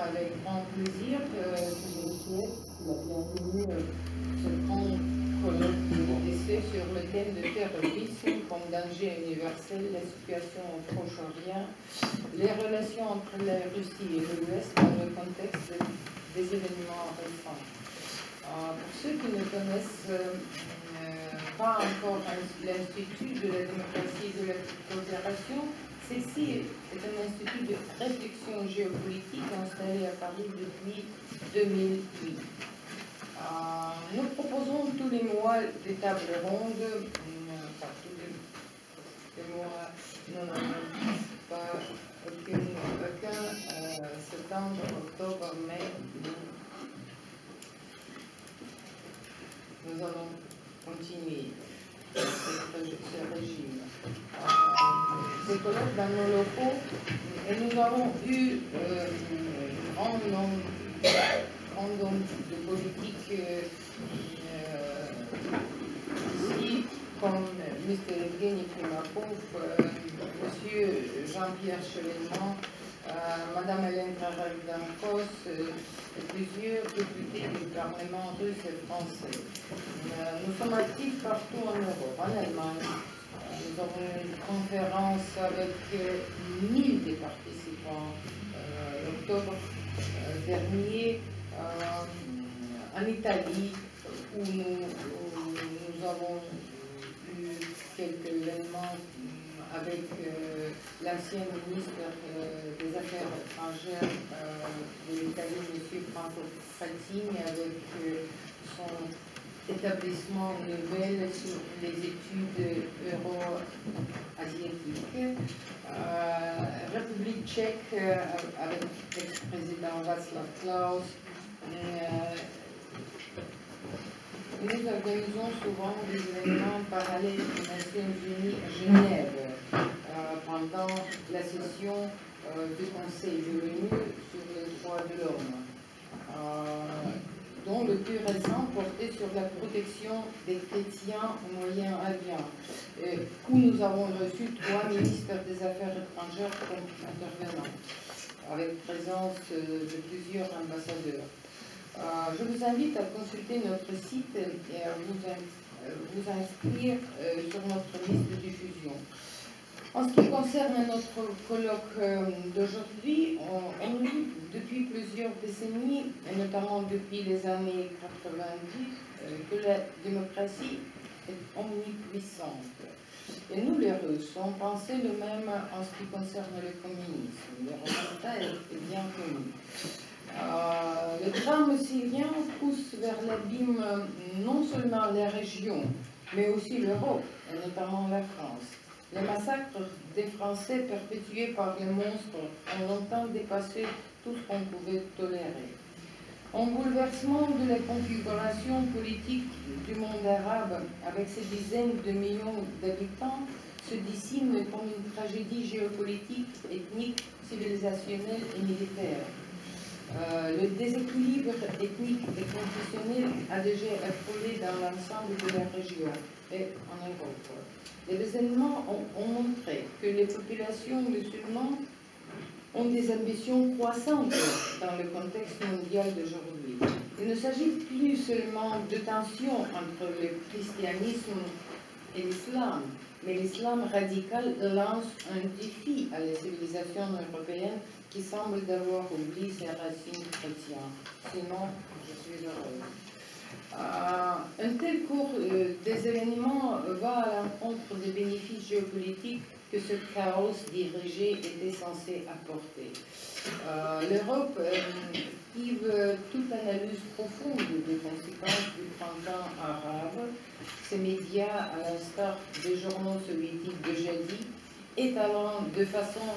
avec grand plaisir que je vous souhaite la bienvenue à ce grand colloque d'essai sur le thème de terrorisme comme danger universel, la situation au Proche-Orient, les relations entre la Russie et l'Ouest dans le contexte des événements récents. Pour ceux qui ne connaissent pas encore l'Institut de la démocratie et de la coopération, ceci est un institut de réflexion géopolitique installé à Paris depuis 2008. Nous proposons tous les mois des tables rondes, enfin tous les mois, non, pas aucun septembre, octobre, mai. Nous allons continuer ce régime. Ces colloques dans nos locaux, et nous avons eu un grand nombre de politiques ici, comme M. Evgeny Primakov, M. Jean-Pierre Chevènement, Mme Hélène Trarek-Dankos et plusieurs députés du Parlement russe et français. Nous sommes actifs partout en Europe, en Allemagne. Nous avons une conférence avec 1000 des participants l'octobre dernier en Italie où nous avons eu quelques événements avec l'ancien ministre des Affaires étrangères de l'Italie, M. Franco Frattini, avec son établissement nouvelle sur les études euro-asiatiques. République tchèque avec l'ex-président Václav Klaus. Nous organisons souvent des événements parallèles aux Nations Unies à Genève pendant la session du Conseil de l'ONU sur les droits de l'homme, dont le plus récent portait sur la protection des chrétiens au Moyen-Orient, où nous avons reçu 3 ministres des Affaires étrangères comme intervenants, avec présence de plusieurs ambassadeurs. Je vous invite à consulter notre site et à vous inscrire sur notre liste de diffusion. En ce qui concerne notre colloque d'aujourd'hui, on dit depuis plusieurs décennies, et notamment depuis les années 90, que la démocratie est omnipuissante. Et nous, les Russes, on pensait le même en ce qui concerne le communisme. Le résultat est bien connu. Le drame syrien pousse vers l'abîme non seulement la région, mais aussi l'Europe, et notamment la France. Les massacres des Français perpétués par les monstres ont longtemps dépassé tout ce qu'on pouvait tolérer. Un bouleversement de la configuration politique du monde arabe, avec ses dizaines de millions d'habitants, se dessine comme une tragédie géopolitique, ethnique, civilisationnelle et militaire. Le déséquilibre ethnique et confessionnel a déjà affolé dans l'ensemble de la région et en Europe. Les événements ont montré que les populations musulmanes ont des ambitions croissantes dans le contexte mondial d'aujourd'hui. Il ne s'agit plus seulement de tensions entre le christianisme et l'islam, mais l'islam radical lance un défi à la civilisation européenne qui semble d'avoir oublié ses racines chrétiennes. Sinon, je suis heureuse. Un tel cours des événements va à l'encontre des bénéfices géopolitiques que ce chaos dirigé était censé apporter. L'Europe esquive toute analyse profonde des conséquences du printemps arabe. Ces médias, à l'instar des journaux soviétiques de jadis, étalant de façon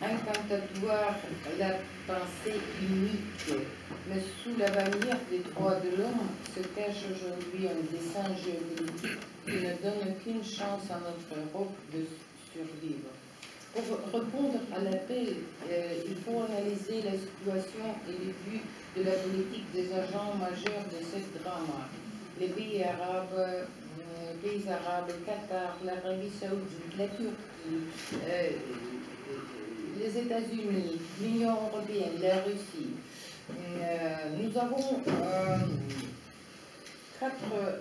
incantatoire la pensée unique. Mais sous la bannière des droits de l'homme se cache aujourd'hui un dessein géopolitique qui ne donne aucune chance à notre Europe de survivre. Pour répondre à l'appel, il faut analyser la situation et les buts de la politique des agents majeurs de cette drame. Les pays arabes, Qatar, l'Arabie Saoudite, la Turquie, les États-Unis, l'Union européenne, la Russie. Nous avons 4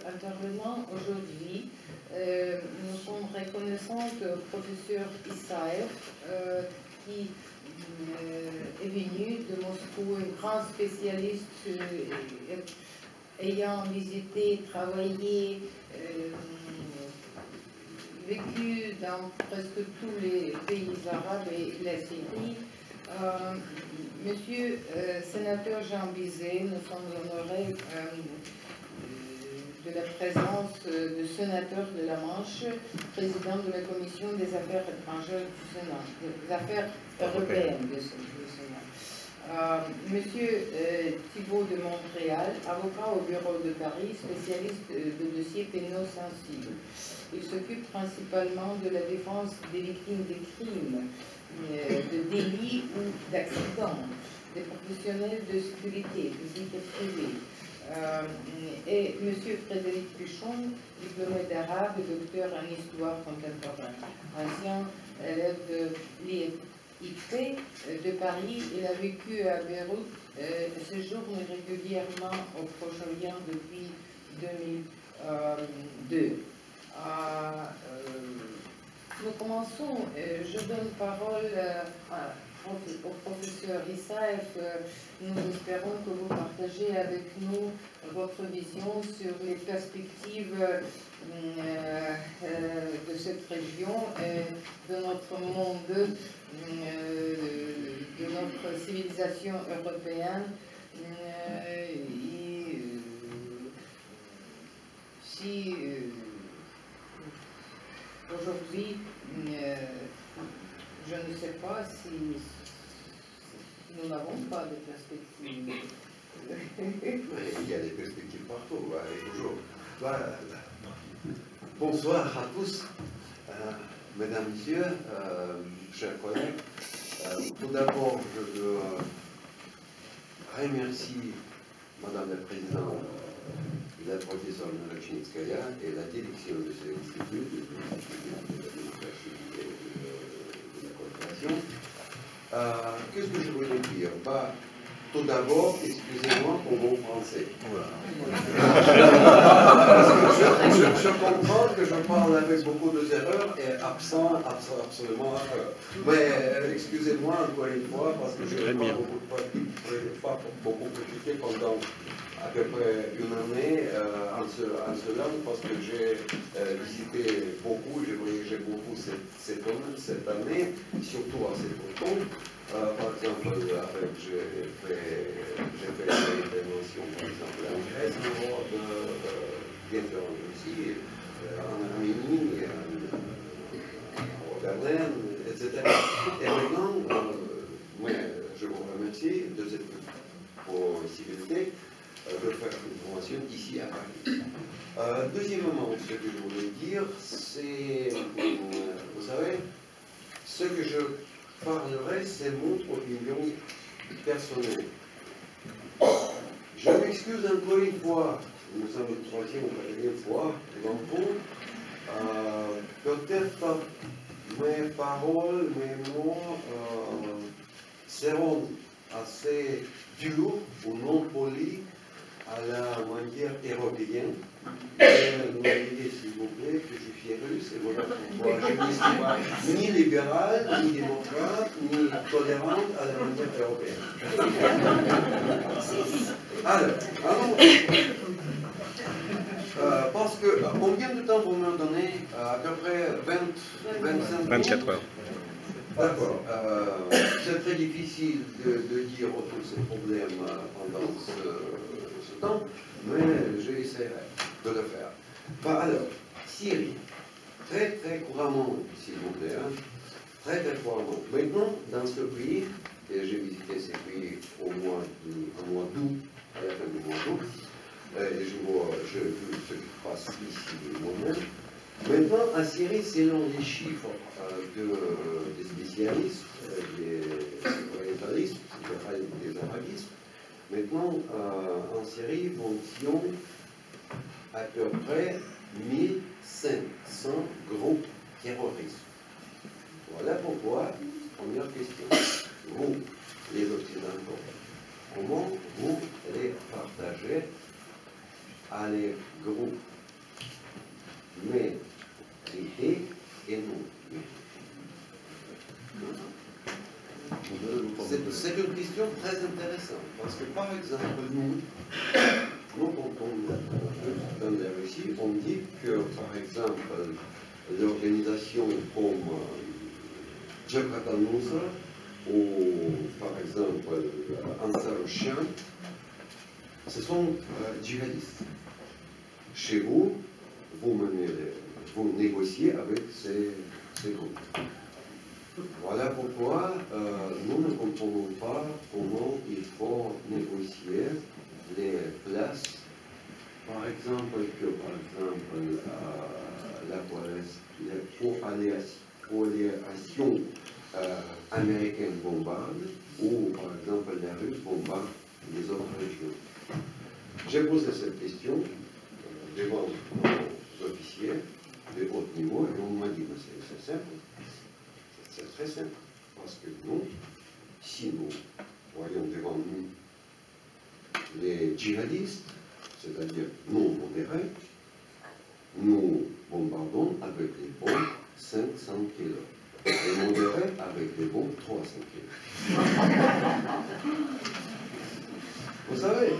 intervenants aujourd'hui. Nous sommes reconnaissants au professeur Isaev qui est venu de Moscou, un grand spécialiste ayant visité, travaillé, vécu dans presque tous les pays arabes et la Syrie. Monsieur sénateur Jean Bizet, nous sommes honorés de la présence du sénateur de la Manche, président de la Commission des affaires étrangères du Sénat, des affaires européennes du Sénat. Monsieur Thibault de Montréal, avocat au bureau de Paris, spécialiste de dossiers pénaux sensibles. Il s'occupe principalement de la défense des victimes de crimes, de délits ou d'accidents, des professionnels de sécurité, publics et privés. Et M. Frédéric Pichon, diplômé d'arabe et docteur en histoire contemporaine, ancien élève de l'IFP de Paris. Il a vécu à Beyrouth et séjourne régulièrement au Proche-Orient depuis 2002. Nous commençons, je donne parole au professeur Isaev. Nous espérons que vous partagez avec nous votre vision sur les perspectives de cette région et de notre monde, de notre civilisation européenne. Si aujourd'hui, je ne sais pas si nous n'avons pas de perspectives. Il y a des perspectives partout, toujours. Voilà. Bonsoir à tous, mesdames, messieurs, chers collègues. Tout d'abord, je veux remercier Madame la Présidente, la professeure Narachnikskaya et la direction de cet institut de la démocratie et de la coopération. Qu'est-ce que je voulais dire? Tout d'abord, excusez-moi pour mon français. Je comprends que je parle avec beaucoup d'erreurs et absolument erreur. Mais excusez-moi encore une fois parce que je n'ai pas beaucoup pratiqué pendant à peu près une année en ce langue parce que j'ai visité beaucoup, j'ai voyagé beaucoup cette année, surtout à cette temps. Par exemple, j'ai fait des interventions, par exemple, en Grèce, en Europe, bien sûr en Russie, en Arménie, au Berlin, etc. Et maintenant, je vous remercie de cette possibilité de faire une formation ici à Paris. Deuxièmement, ce que je voulais dire, c'est, vous savez, ce que je parlerai, c'est mon opinion personnelle. Je m'excuse encore une fois, nous sommes la troisième ou quatrième fois devant vous. Peut-être mes paroles, mes mots seront assez durs ou non polis à la manière européenne. N'oubliez s'il vous plaît que je suis russe et voilà pourquoi je ne suis pas ni libéral, ni démocrate, ni tolérante à la manière européenne. Alors, parce que combien de temps vous me donnez? À peu près 24 heures. D'accord. C'est très difficile de dire tous ces problèmes pendant ce temps, mais j'essaierai de le faire. Alors, Syrie, très couramment, s'il vous plaît, très couramment. Maintenant, dans ce pays, et j'ai visité ce pays au mois d'août, à la fin du mois d'août, et j'ai vu ce qui se passe ici moi-même. Maintenant, en Syrie, selon les chiffres des spécialistes, des orientalistes, des arabistes, maintenant, en Syrie, fonctionne à peu près 1500 groupes terroristes. Voilà pourquoi, première question. c'est une question très intéressante, parce que par exemple, nous quand on dans la Russie, on dit que par exemple, l'organisation comme Jabhat al-Nusra ou par exemple Ansar al-Sham, ce sont djihadistes. Chez vous, vous négociez avec ces groupes. Voilà pourquoi nous ne comprenons pas comment il faut négocier les places. Par exemple, la coalition américaine bombarde ou par exemple les Russes bombardent les autres régions. J'ai posé cette question devant nos officiers de haut niveau et on m'a dit c'est simple, c'est très simple, parce que nous, si nous voyons devant nous les djihadistes, c'est-à-dire non modérés, nous bombardons avec les bombes 500 kg. Et modérés avec les bombes 300 kg. Vous savez,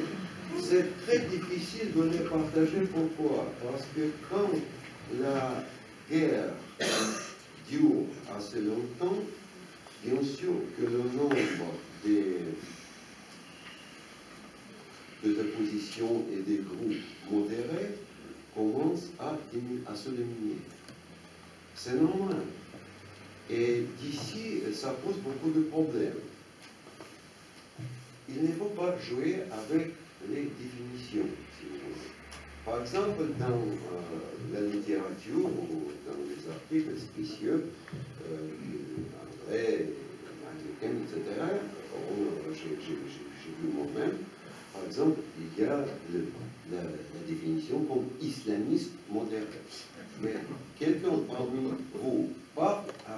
c'est très difficile de les partager. Pourquoi? Parce que quand la guerre dure assez longtemps, bien sûr que le nombre de positions et des groupes modérés commence à se diminuer. C'est normal. Et d'ici, ça pose beaucoup de problèmes. Il ne faut pas jouer avec les définitions, si vous voulez. Par exemple, dans la littérature ou dans les articles spécieux, anglais, américains, etc., j'ai vu moi-même, par exemple, il y a la définition comme islamiste modéré. Mais quelqu'un parmi vous parle à...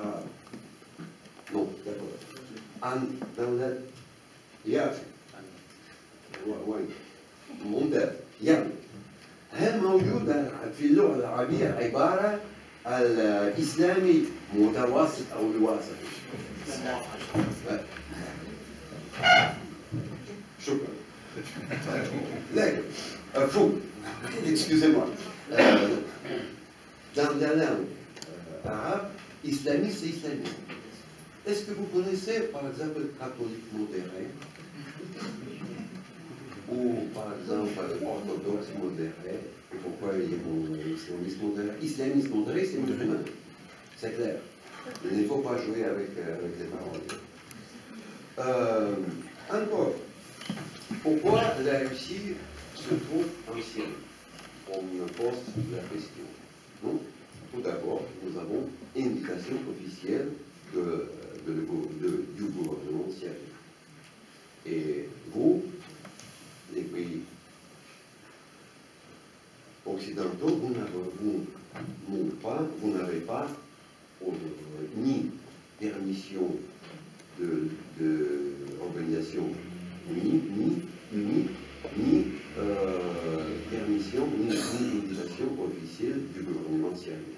Non, d'accord. Dans la... ممتاز يعني هل موجودة في اللغة العربية عبارة الإسلامي متوسط أو الواسط؟ شكرا. لكن فوق excusez-moi dans la langue arabe islamiste c'est islamiste. Est-ce que vous connaissez par exemple catholique modéré ou par exemple orthodoxe modéré? Et pourquoi il est islamiste modéré? Islamiste modéré, c'est musulman, c'est clair. Il ne faut pas jouer avec les paroles. Encore, pourquoi la Russie se trouve ancienne? On me pose la question. Non? Tout d'abord, nous avons une invitation officielle du gouvernement syrien. Et vous, les pays occidentaux, vous n'avez pas ni permission d'organisation ni permission, ni invitation officielle du gouvernement syrien.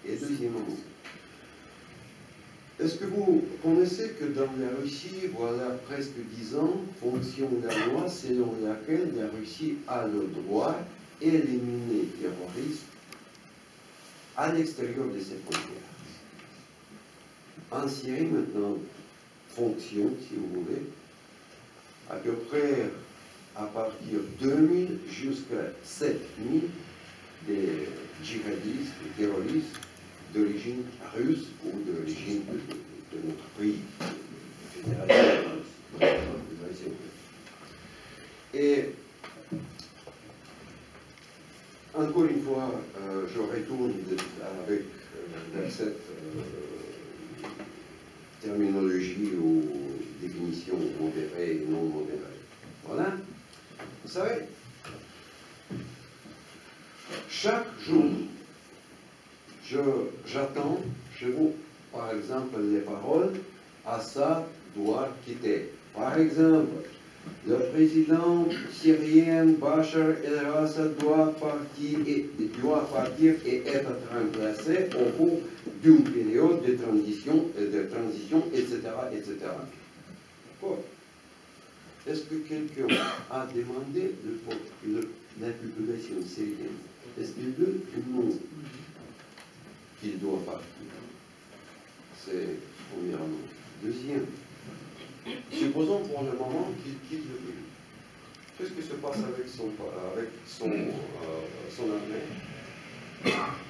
Et deuxièmement, est-ce que vous connaissez que dans la Russie, voilà presque 10 ans, fonctionne la loi selon laquelle la Russie a le droit d'éliminer les terroristes à l'extérieur de ses frontières? En Syrie, maintenant, fonctionne, si vous voulez, à peu près à partir de 2000 jusqu'à 7000 des djihadistes, des terroristes d'origine russe ou d'origine de notre pays, Et encore une fois, je retourne avec cette terminologie ou définition modérée et non modérée. Voilà. Vous savez, chaque jour, j'attends chez vous, par exemple, les paroles « Assad doit quitter ». Par exemple, le président syrien Bachar el-Assad doit partir et être remplacé au cours d'une période de transition, etc., etc. Quoi? Est-ce que quelqu'un a demandé la population syrienne? Est-ce qu'il veut ou non qu'il doit partir? C'est premièrement. Deuxième, supposons pour le moment qu'il quitte le pays. Qu'est-ce qui se passe avec son armée?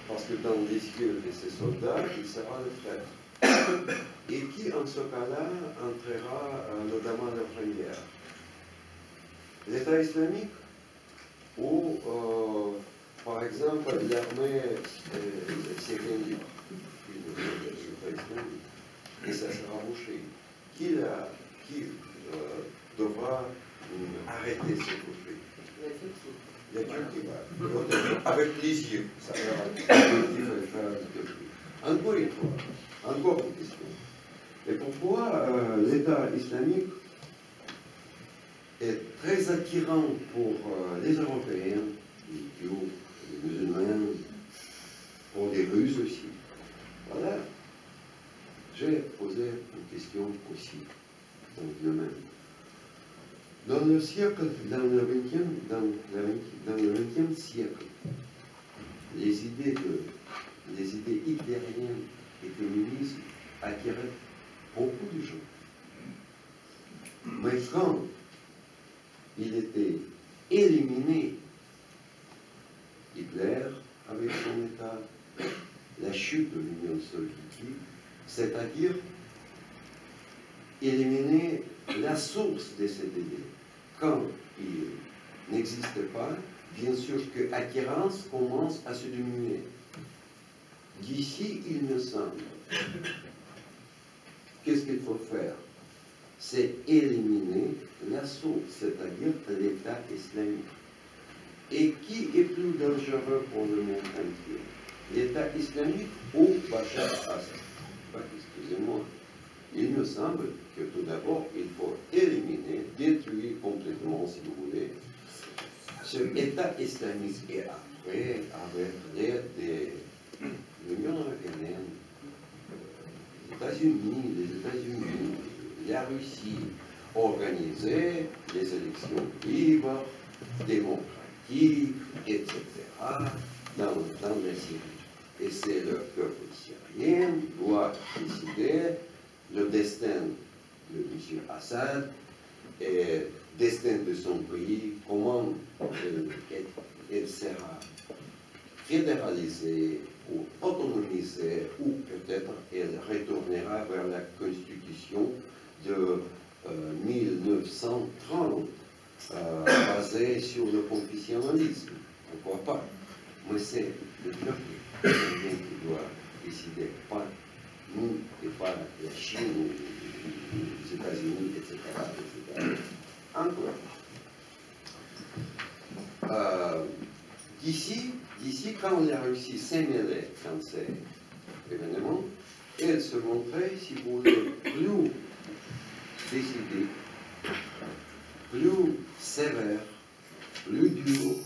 Parce que dans les yeux de ces soldats, il sera le frère. Et qui, en ce cas-là, entrera notamment la frontière? L'État islamique ou, par exemple, l'armée syrienne libre, l'État islamique, et ça sera bouché. Qui devra arrêter ce conflit? La Turquie. Avec plaisir, ça va encore une fois, encore une question. Et pourquoi l'État islamique est très attirant pour les Européens, les Turcs, les musulmans, pour les Russes aussi? Voilà. J'ai posé une question aussi dans le même. Dans le siècle, dans le 20e siècle, les idées hitlériennes et féministes attiraient beaucoup de gens. Mais quand il était éliminé, Hitler, avec son État, la chute de l'Union soviétique, c'est-à-dire éliminer la source de cette idée. Quand il n'existe pas, bien sûr que l'attirance commence à se diminuer. D'ici, il me semble, qu'est-ce qu'il faut faire? C'est éliminer la source, c'est-à-dire l'État islamique. Et qui est plus dangereux pour le monde entier? L'État islamique ou Bachar al-Assad? Excusez-moi. Il me semble que tout d'abord, il faut éliminer, détruire complètement, si vous voulez, ce État islamique. Et après, avec l'aide de l'Union européenne, les États-Unis, la Russie, organiser les élections libres, démocratiques, etc., dans la Syrie. Et c'est le peuple syrien qui doit décider le destin de M. Assad et le destin de son pays, comment elle sera fédéralisée ou autonomisée, ou peut-être elle retournera vers la constitution de 1930, basée sur le confessionnalisme. Pourquoi pas? Mais c'est le peuple qui doit décider, pas nous et pas la Chine, les États-Unis, etc., etc. Encore. D'ici, quand la Russie s'est mêlée dans ces événements, elle se montrait, si vous voulez, plus décidée, plus sévère, plus dure,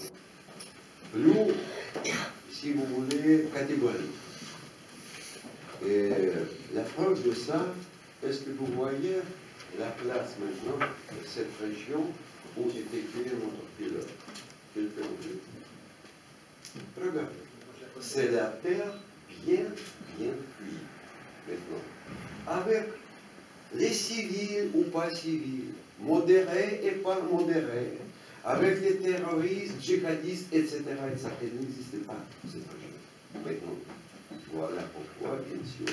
plus, si vous voulez, catégorique. Et la preuve de ça, est-ce que vous voyez la place maintenant de cette région où est écrit notre pilote? Quelqu'un vu? Regardez. C'est la terre bien cuite maintenant. Avec les civils ou pas civils, modérés et pas modérés, avec les terroristes, djihadistes, etc., etc. Elle n'existe pas, cette région. Maintenant, voilà pourquoi, bien sûr,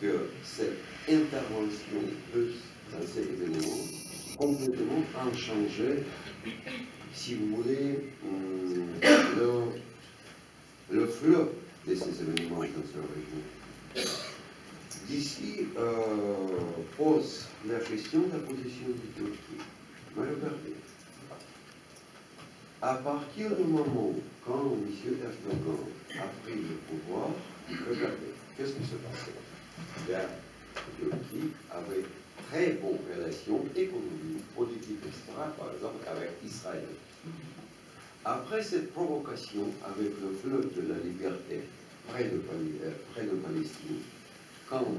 que cette intervention russe dans ces événements complètement a changé, si vous voulez, le flot de ces événements dans cette région. D'ici pose la question de la position de Turquie. Mais regardez, à partir du moment quand M. Erdogan a pris le pouvoir, regardez, qu'est-ce qui se passait? La Turquie avait très bonnes relations économiques, politiques, etc., par exemple, avec Israël. Après cette provocation avec le fleuve de la liberté près de Palestine, quand M.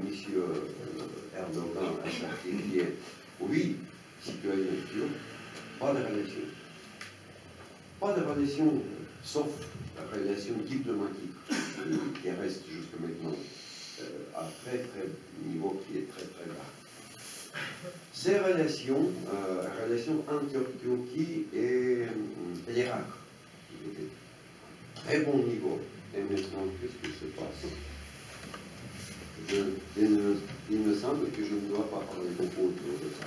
Erdogan a sacrifié Oui, citoyen turc, pas de relation. Pas de relation, sauf la relation diplomatique, qui reste jusqu'à maintenant à très niveau qui est très bas. Ces relations, entre Turquie et l'Irak, très bon niveau. Et maintenant, qu'est-ce qui se passe? Il me semble que je ne dois pas parler beaucoup autour de ça.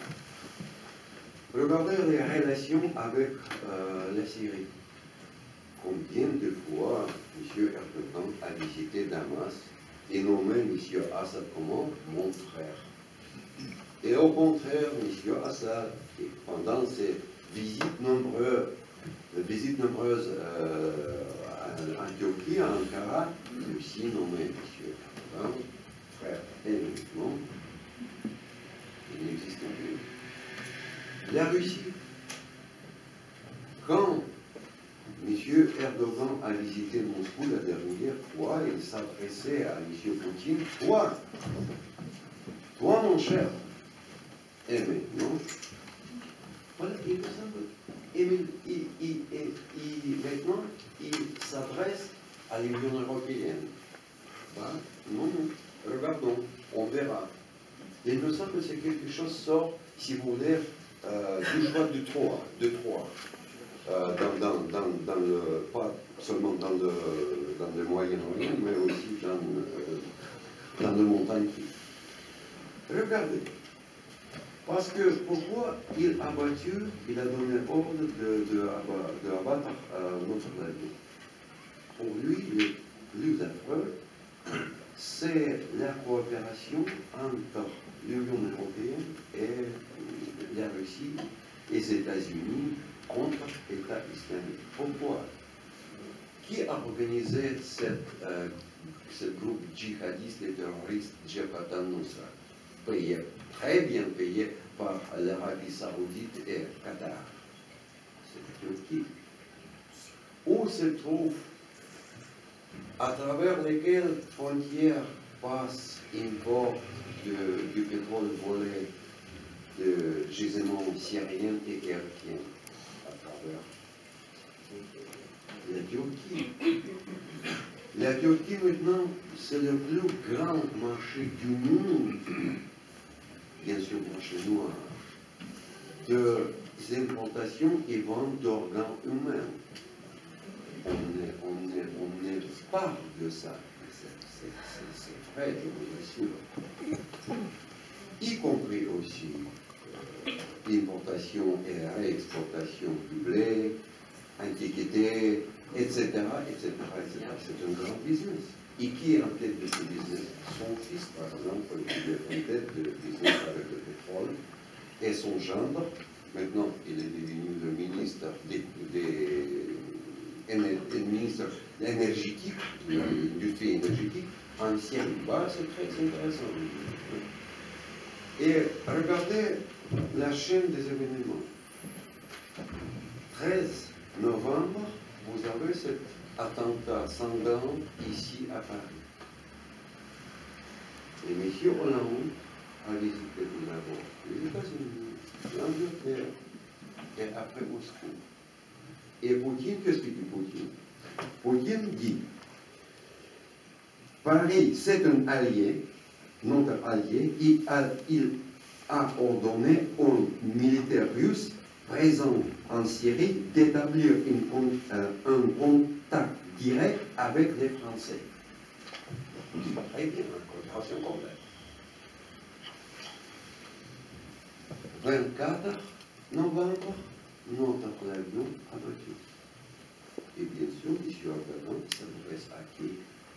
Regardez les relations avec la Syrie. Combien de fois M. Erdogan a visité Damas et nommé M. Assad comme mon frère. Et au contraire, M. Assad, pendant ses visites nombreuses en Turquie, à Ankara, aussi nommé M. Erdogan, frère uniquement, il n'existe plus. La Russie, quand M. Erdogan a visité Moscou la dernière fois, il s'adressait à M. Poutine, toi mon cher, et maintenant, voilà, maintenant, il s'adresse à l'Union européenne. Voilà. Non, regardons, on verra. Il me semble que c'est quelque chose sort, si vous voulez, du choix de Troie. Pas seulement dans le Moyen-Orient, mais aussi dans le montagne. Regardez, parce que pourquoi il a donné ordre d'abattre notre avion. Pour lui, le plus affreux, c'est la coopération entre l'Union européenne et la Russie et les États-Unis contre l'État islamique. Pourquoi? Qui a organisé ce groupe djihadiste et terroriste Jabhat al-Nusra, payé, très bien payé par l'Arabie Saoudite et le Qatar? C'est la Turquie. Où se trouve, à travers lesquelles frontières passe import du pétrole volé de gisements syriens et irakiens, à travers la Turquie. La Turquie, maintenant, c'est le plus grand marché du monde, bien sûr, marché noir, des importations et ventes d'organes humains. On n'est pas de ça. C'est vrai, je vous assure. Y compris aussi l'importation et réexportation du blé, antiquité, etc. C'est un grand business. Et qui est en tête de ce business? Son fils, par exemple, qui est en tête de business avec le pétrole, et son gendre, maintenant il est devenu le ministre ministre énergétique, de l'industrie énergétique, en Syrie. C'est très intéressant. Et regardez la chaîne des événements. 13 novembre, vous avez cet attentat sanglant ici à Paris. Et M. Hollande a visité tout d'abord les États-Unis, l'Angleterre, et après Moscou. Et Poutine, qu'est-ce qu'il dit Poutine? Poutine dit, Paris, c'est un allié, notre allié, il a ordonné aux militaires russes présents en Syrie d'établir un contact direct avec les Français. Très bien, une coopération complète. 24 novembre, notre avion abattu. Et bien sûr, M. Erdogan s'adresse à qui?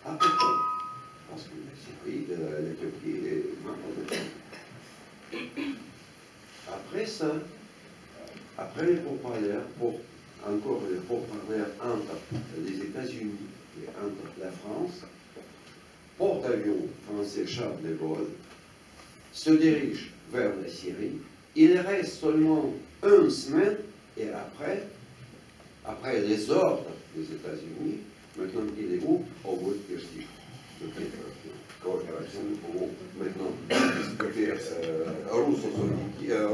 À Pékin. Parce que la Syrie, la Turquie est membre de Après ça, après les pourparlers, encore les pourparlers entre les États-Unis et entre la France, porte-avions français Charles de Gaulle se dirige vers la Syrie. Il reste seulement une semaine et après les ordres des États-Unis, maintenant il est où? Au bout de coopération pour maintenant discuter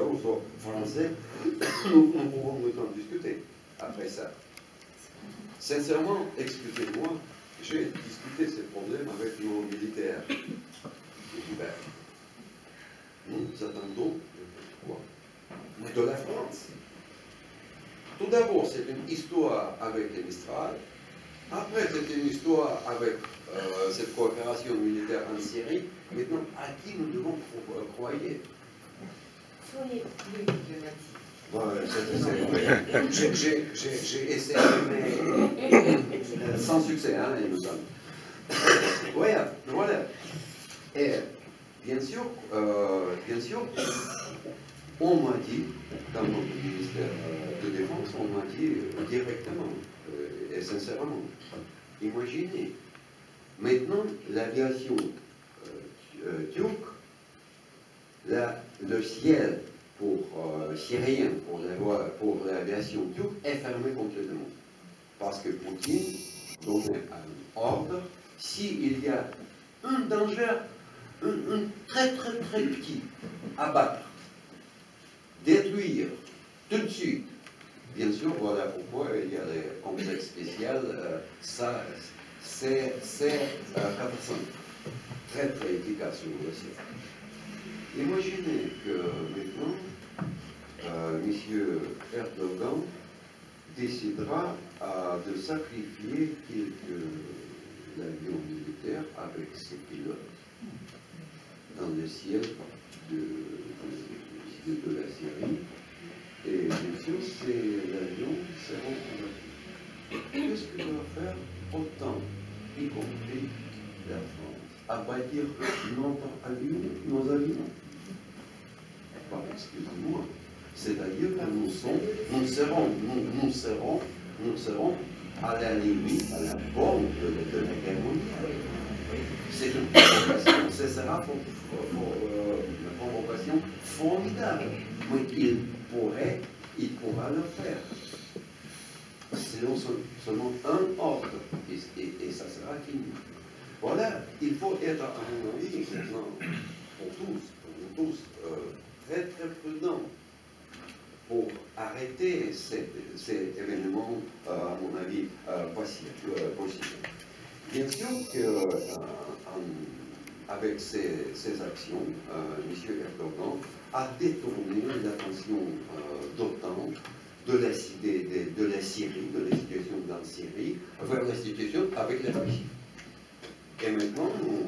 russo-français, nous pouvons maintenant discuter après ça. Sincèrement, excusez-moi, j'ai discuté ces problèmes avec nos militaires d'hiver. Nous attendons quoi? De la France. Tout d'abord, c'est une histoire avec les Mistral. Après, c'est une histoire avec cette coopération militaire en Syrie. Maintenant, à qui nous devons croire? Soyez plus diplomatique. J'ai essayé, mais sans succès, hein, il nous semble. Voilà. Et bien sûr, on m'a dit, dans notre ministère de Défense, on m'a dit directement et sincèrement, imaginez, maintenant l'aviation turque, le ciel pour syrien, pour l'aviation turque, est fermé complètement. Parce que Poutine donnait un ordre, s'il y a un danger, un très petit, abattre, détruire, tout de suite. Bien sûr, voilà pourquoi il y a les complexes spéciaux, ça, c'est 400, très efficace sur le ciel. Imaginez que maintenant, M. Erdogan décidera de sacrifier quelques avions militaires avec ses pilotes dans le ciel de la Syrie. Et bien sûr, ces avions seront abattus. Qu'est-ce que doit faire autant, y compris la France, abattre nos avions? Excusez-moi. C'est-à-dire que nous serons à la limite, à la borne de la guerre mondiale. C'est une provocation, ce sera une provocation formidable, mais il pourra le faire. C'est seulement un ordre, et ça sera fini. Voilà, il faut être, à mon avis, maintenant, pour nous tous, très prudents pour arrêter ces événements, à mon avis, possibles. Bien sûr qu'avec ces actions, M. Erdogan a détourné l'attention d'OTAN de la Syrie, de la situation dans la Syrie, vers la situation avec la Russie. Et maintenant, nous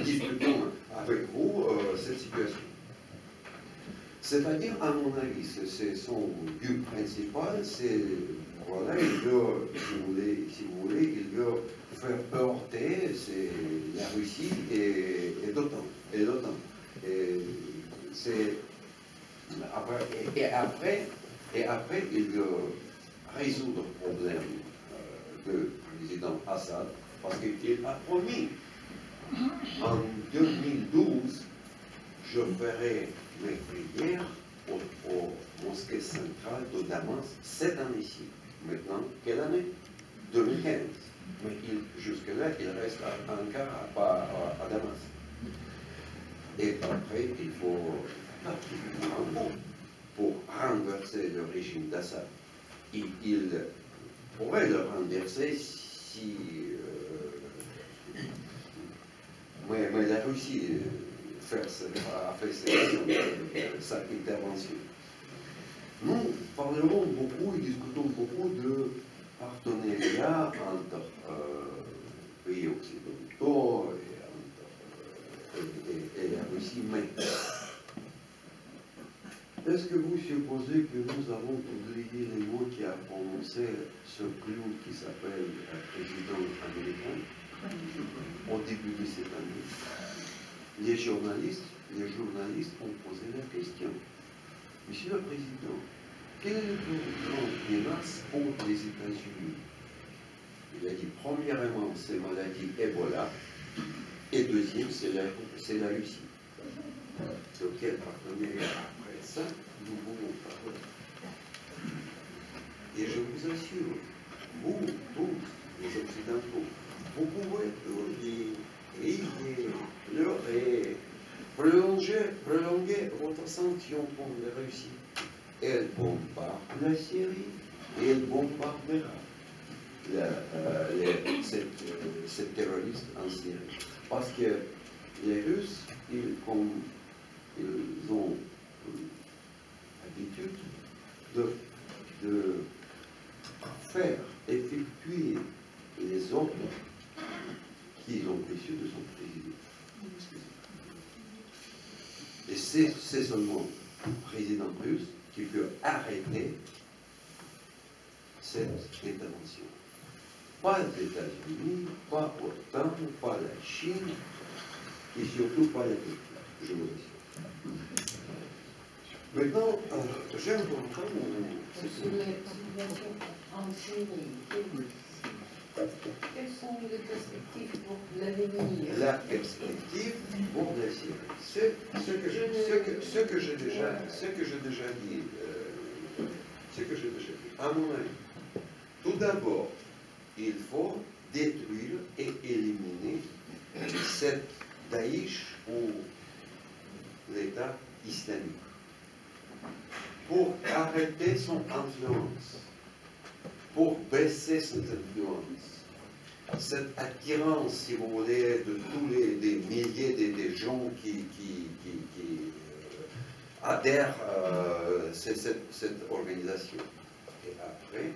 discutons avec vous cette situation. C'est-à-dire, à mon avis, c'est son but principal, c'est, voilà, il veut, si vous voulez, il veut faire heurter la Russie et l'OTAN. Et après, il veut résoudre le problème du président Assad, parce qu'il a promis en 2012, je ferai mes prières aux mosquées centrales de Damas cette année-ci. Maintenant, quelle année? 2015. Mais jusque-là, il reste encore à Damas. Et après, il faut particulièrement pour renverser le régime d'Assad. Il pourrait le renverser si... mais la Russie a fait sa intervention. Nous parlerons beaucoup et discutons beaucoup de partenariat entre pays occidentaux et la Russie, mais est-ce que vous supposez que nous avons oublié les mots qui a prononcé ce clown qui s'appelle président américain au début de cette année? Les journalistes ont posé la question. Monsieur le Président, quelle est la plus grande menace pour les États-Unis? Il a dit, premièrement, c'est maladie Ebola, et deuxième, c'est la Russie. De quel partenariat après ça, nous pouvons parler? Et je vous assure, vous, tous les Occidentaux, vous pouvez pleurer, pleurer, plonger 60 qui ont réussi. Elle bombarde la Syrie et elle bombardera cette terroriste en Syrie. Parce que les Russes, comme ils ont l'habitude de faire effectuer les ordres qu'ils ont reçus de son président. Et c'est seulement le président russe qui peut arrêter cette intervention. Pas les États-Unis, pas l'OTAN, pas la Chine, et surtout pas la Turquie, je vous assure. Maintenant, j'aime comprendre... Sur les situations en Syrie, quelles sont les perspectives pour l'avenir? La perspective pour la Syrie. Ce que j'ai déjà dit, à mon avis, tout d'abord, il faut détruire et éliminer cette Daesh ou l'État islamique pour arrêter son influence, pour baisser cette influence, cette attirance, si vous voulez, de tous des milliers de gens qui adhèrent à cette organisation. Et après,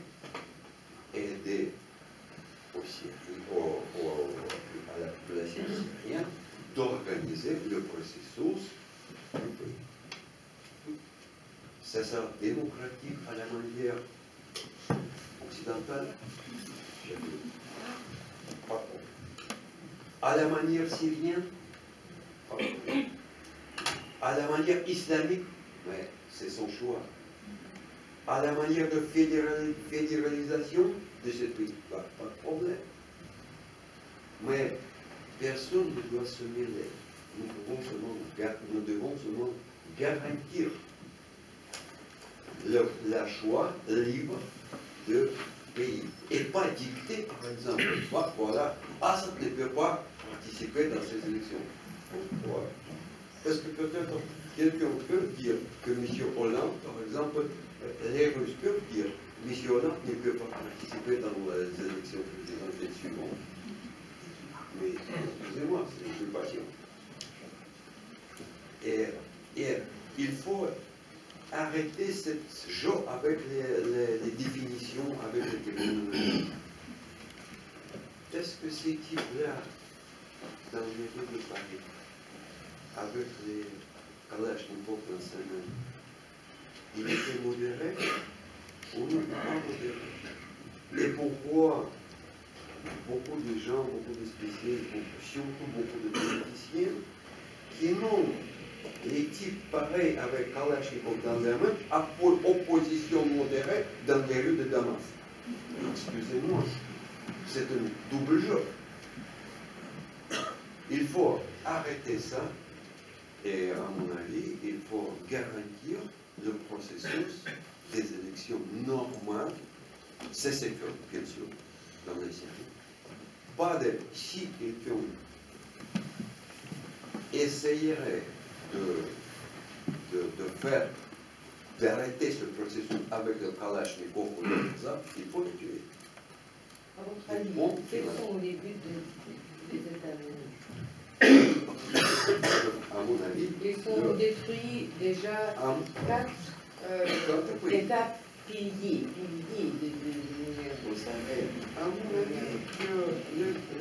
aider à la population syrienne d'organiser le processus du pays. Ça sera démocratique à la manière occidentale, pas trop. À la manière syrienne, pas trop. À la manière islamique, mais c'est son choix. À la manière de fédéralisation de ce pays, pas de problème. Mais personne ne doit se mêler. Nous devons seulement garantir le choix libre de pays. Et pas dicter, par exemple, voilà, Assad ne peut pas participer dans ces élections. Pourquoi? Parce que peut-être quelqu'un peut dire que M. Hollande, par exemple, les Russes peuvent dire que M. Hollande ne peut pas participer dans les élections présidentielles suivantes. Mais excusez-moi, c'est une passion. Et il faut arrêter ce jeu avec les définitions, avec les terminologies. Est-ce que ces types-là, dans les rues de Paris, avec les Kalachnikov dans sa main, il était modéré ou non pas modéré? Et pourquoi beaucoup de gens, beaucoup de spécialistes, surtout beaucoup de politiciens, qui n'ont les types pareils avec Kalachnikov dans la main, à pour opposition modérée dans les rues de Damas? Excusez-moi, c'est un double jeu. Il faut arrêter ça, et à mon avis, il faut garantir le processus des élections normales, c'est sécure, bien sûr, dans les Syries. Pas de, si quelqu'un essayerait d'arrêter ce processus avec le Kalachnikov ou le Kazakh, il faut le tuer. À votre avis, quels sont les buts des États-Unis? À mon avis, ils ont détruit déjà 4 États piliers vous savez, à mon avis, que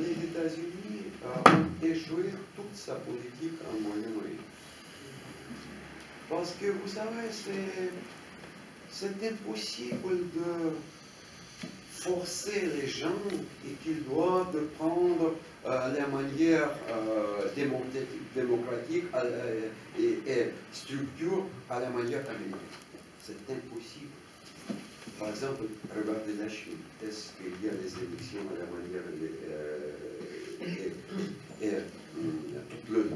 les États-Unis ont échoué toute sa politique en Moyen-Orient. Parce que, vous savez, c'est impossible de forcer les gens et qu'ils doivent prendre la manière démocratique et structure à la manière américaine. C'est impossible. Par exemple, regardez la Chine. Est-ce qu'il y a des élections à la manière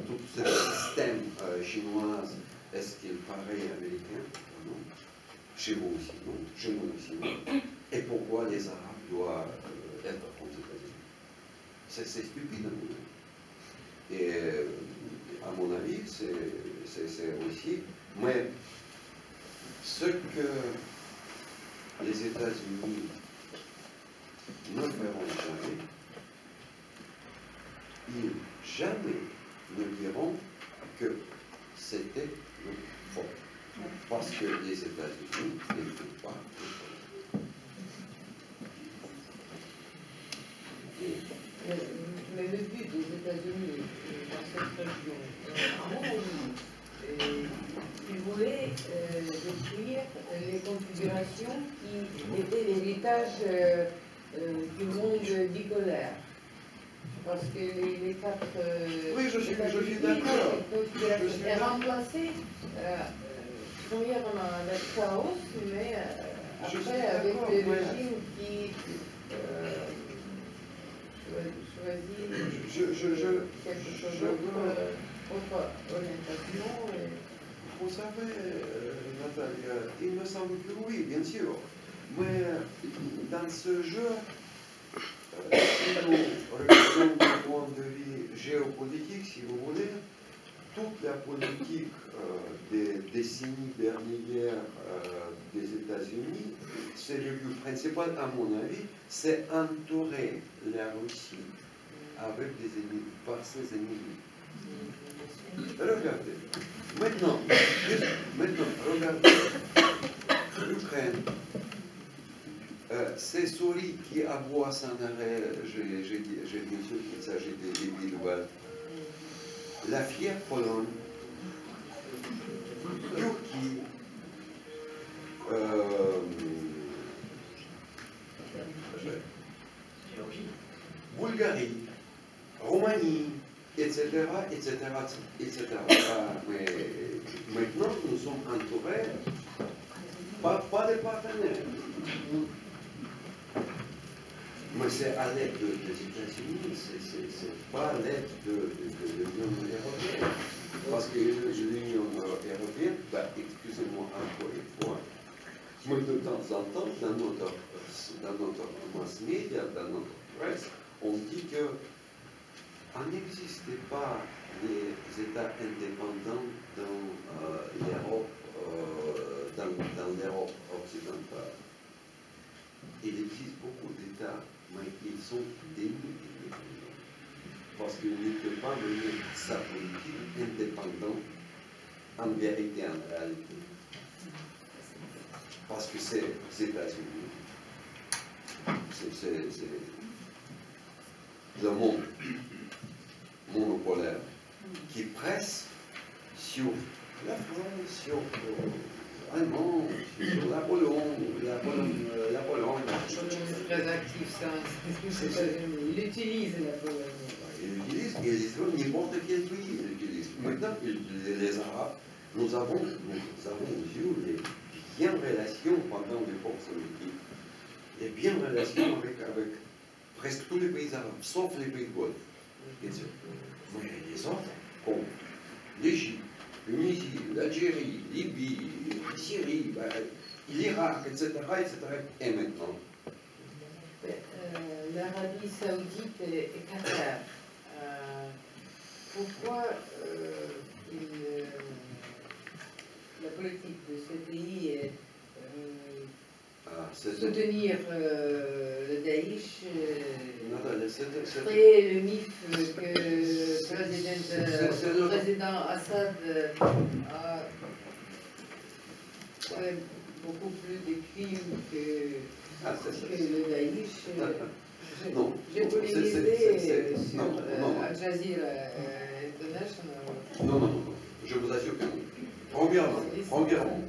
tout ce système chinois, est-ce qu'il paraît américain? Non. Chez vous aussi, non. Chez nous aussi, non. Et pourquoi les Arabes doivent être contre les États-Unis? C'est stupide, à mon avis. Et à mon avis, c'est aussi Mais ce que les États-Unis ne feront jamais, ils jamais ne diront que c'était une faute. Parce que les États-Unis ne font pas de faute. Mais le but des États-Unis dans cette région, à mon avis, ils voulaient détruire les configurations qui étaient l'héritage du monde bipolaire. Parce que les quatre oui, je suis d'accord. Et remplacer, premièrement avec chaos, mais après avec les régimes qui choisissent quelque chose d'autre orientation. Vous savez, Nathalie, il me semble que oui, bien sûr. Mais dans ce jeu, si nous regardons du point de vue géopolitique, si vous voulez, toute la politique des décennies dernières des États-Unis, c'est le but principal, à mon avis, c'est entourer la Russie avec des ennemis, par ses ennemis. Regardez. Maintenant, regardez. L'Ukraine. C'est Souris qui aboie sans arrêt, j'ai bien sûr qu'il s'agit des débits de balles. La fière Pologne, Turquie, Bulgarie, Roumanie, etc., etc., etc. Mais maintenant, nous sommes entourés, pas des partenaires. Mais c'est à l'aide des États-Unis, c'est pas à l'aide de l'Union européenne. Parce que l'Union européenne, excusez-moi encore une fois, mais de temps en temps, dans notre mass media, dans notre presse, on dit que n'existait pas des États indépendants dans l'Europe, dans l'Europe occidentale. Il existe beaucoup d'États, mais ils sont démunis. Parce qu'ils ne peuvent pas mener sa politique indépendante en vérité, en réalité. Parce que c'est les États-Unis. C'est le monde monopolaire qui presse sur la France, sur l'Allemagne, sur la Pologne, Très actif, ça. Il utilise la Pologne. Il utilise n'importe quel pays. Il utilise. Maintenant, les Arabes, nous avons eu les bien relations pendant l'époque soviétique, les bien relations avec presque tous les pays arabes, sauf les pays de Golfe. Mais les autres, comme l'Égypte, Tunisie, l'Algérie, Libye, Syrie, l'Irak, etc., et maintenant. L'Arabie Saoudite et Qatar, pourquoi la politique de ce pays est soutenir le Daesh, créer le mythe que le président Assad a fait beaucoup plus de crimes que le Daesh. J'ai polémisé sur Al Jazeera International. Non, je vous assure que non. Premièrement,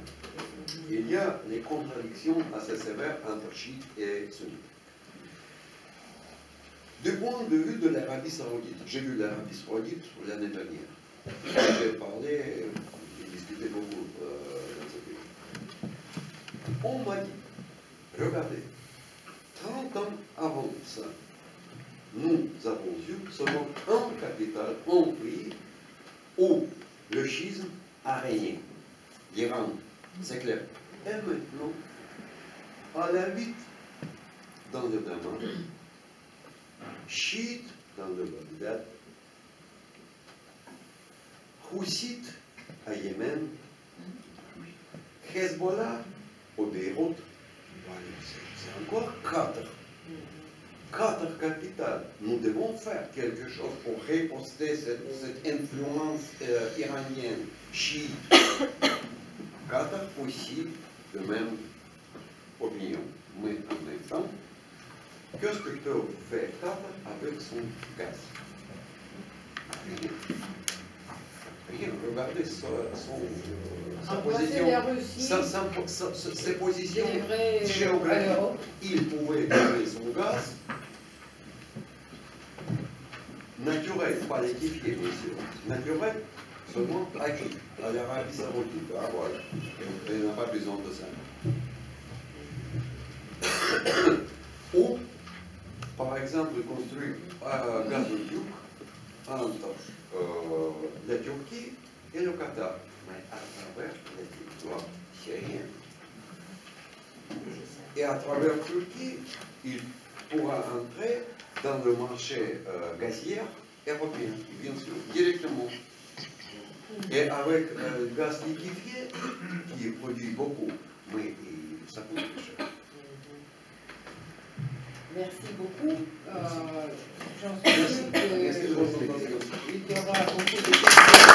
il y a des contradictions assez sévères entre chiites et sunnites. Du point de vue de l'Arabie Saoudite, j'ai vu l'Arabie Saoudite l'année dernière. J'ai parlé et discuté beaucoup dans ce pays. On m'a dit, regardez, 30 ans avant ça, nous avons eu seulement un capital, un pays où le schisme a régné. L'Iran, c'est clair. Et maintenant, à la vite dans le Damas, chiite dans le Bagdad, houssite à Yémen, Hezbollah, au Beyrouth, c'est encore 4. 4 capitales. Nous devons faire quelque chose pour riposter cette influence iranienne, chiite. 4 aussi de même opinion. Mais en même temps, qu'est-ce que peut faire Qatar avec son gaz? Rien. Rien. Regardez sa position, ses positions géographiques. Il pouvait donner son gaz naturel, pas liquéfié, bien sûr. Naturel, seulement à qui? À l'Arabie Saoudite. Ah, voilà. Il n'a pas besoin de ça. Ou, par exemple, construire un gazoduc entre la Turquie et le Qatar. Mais à travers le territoire syrien. Et à travers la Turquie, il pourra entrer dans le marché gazier européen, bien sûr, directement. Et avec le gaz liquéfié, qui produit beaucoup, mais ça coûte cher. Merci beaucoup. J'en suis sûre qu'il y aura beaucoup de questions.